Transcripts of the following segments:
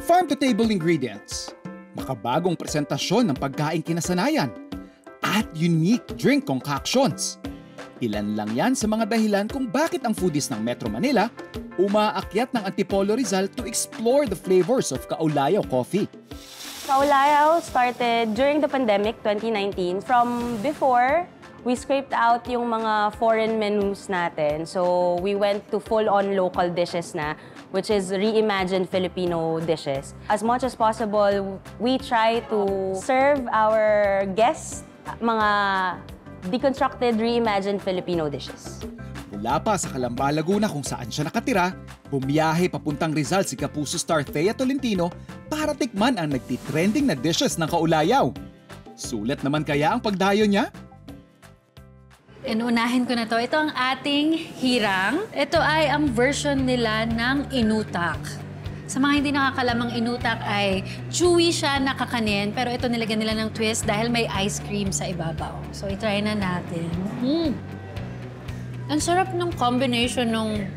farm-to-table ingredients, makabagong presentasyon ng pagkain kinasanayan, at unique drink concoctions. Ilan lang yan sa mga dahilan kung bakit ang foodies ng Metro Manila umaakyat ng Antipolo Rizal to explore the flavors of Kaulayaw coffee. Kaulayaw started during the pandemic, 2019. From before, we scraped out yung mga foreign menus natin. So we went to full-on local dishes na, which is reimagined Filipino dishes. As much as possible, we try to serve our guests mga deconstructed, reimagined Filipino dishes. Mula pa sa Calamba, Laguna kung saan siya nakatira, bumiyahe papuntang Rizal si Kapuso star Thea Tolentino para tikman ang nagtitrending na dishes ng Kaulayaw. Sulit naman kaya ang pagdayo niya? Inuunahin ko na to. Ito ang ating hirang. Ito ay ang version nila ng inutak. Sa mga hindi nakakalamang inutak ay chewy siya, nakakanin, pero ito nilagyan nila ng twist dahil may ice cream sa ibabaw. So, itry na natin. Ang sarap ng combination ng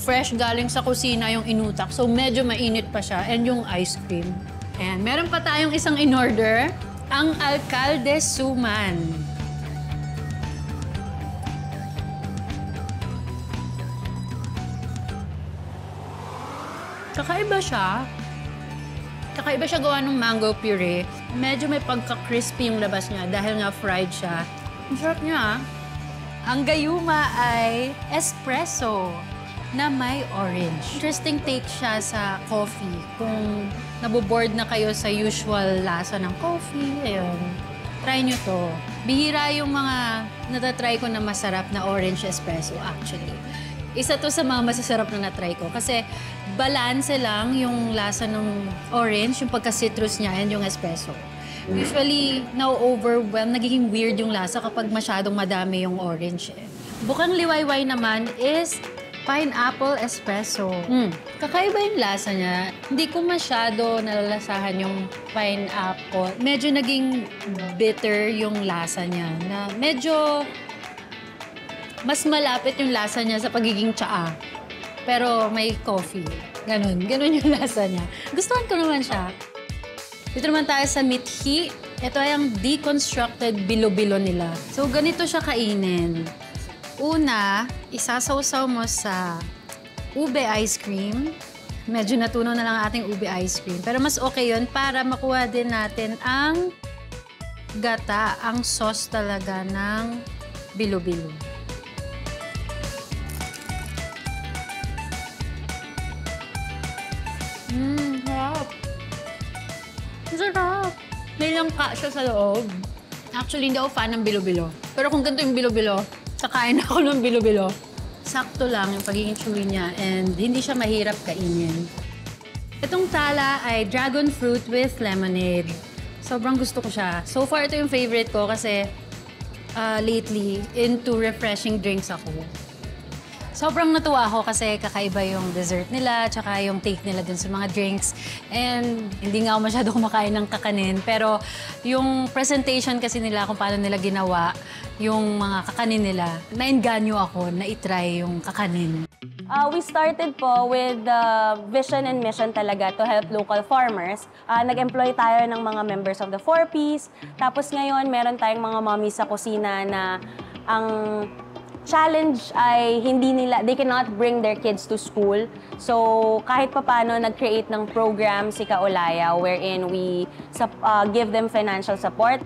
fresh galing sa kusina yung inutak. So, medyo mainit pa siya and yung ice cream. And meron pa tayong isang in-order, ang Alcalde Suman. Kakaiba siya. Kakaiba siya gawa ng mango puree. Medyo may pagka-crispy yung labas niya dahil nga fried siya. Ang sarap niya, ah. Ang gayuma ay espresso na may orange. Interesting take siya sa coffee. Kung naboboard na kayo sa usual lasa ng coffee, ayun. Try nyo to. Bihira yung mga natatry ko na masarap na orange espresso, actually. Isa to sa mga masasarap na natry ko kasi balanse lang yung lasa ng orange, yung pagka-citrus niya and yung espresso. Usually, na-overwhelm, nagiging weird yung lasa kapag masyadong madami yung orange. Bukang liwayway naman is pineapple espresso. Kakaiba yung lasa niya. Hindi ko masyado nalalasahan yung pineapple. Medyo naging bitter yung lasa niya na medyo mas malapit yung lasa niya sa pagiging tsaa. Pero may coffee. Ganun yung lasa niya. Gustuhan ko naman siya. Dito naman tayo sa mithi. Ito ay ang deconstructed bilo-bilo nila. So, ganito siya kainin. Una, isasawsaw mo sa ube ice cream. Medyo natunaw na lang ating ube ice cream. Pero mas okay yun para makuha din natin ang gata, ang sauce talaga ng bilo-bilo. Sarap. Sarap. May langka siya sa loob. Actually, hindi ako fan ng bilo-bilo. Pero kung ganito yung bilo-bilo, kakain ako ng bilo-bilo. Sakto lang yung pagiging chewy niya and hindi siya mahirap kainin. Itong tala ay dragon fruit with lemonade. Sobrang gusto ko siya. So far, ito yung favorite ko kasi lately, into refreshing drinks ako. Sobrang natuwa ako kasi kakaiba yung dessert nila, tsaka yung take nila dun sa mga drinks. And hindi nga ako masyado kumakain ng kakanin, pero yung presentation kasi nila kung paano nila ginawa yung mga kakanin nila, nainganyo ako na itry yung kakanin. We started po with the vision and mission talaga to help local farmers. Nag-employ tayo ng mga members of the 4Ps. Tapos ngayon, meron tayong mga mommies sa kusina na ang challenge ay they cannot bring their kids to school. So kahit papano nag-create ng program si Kaulayaw wherein we give them financial support.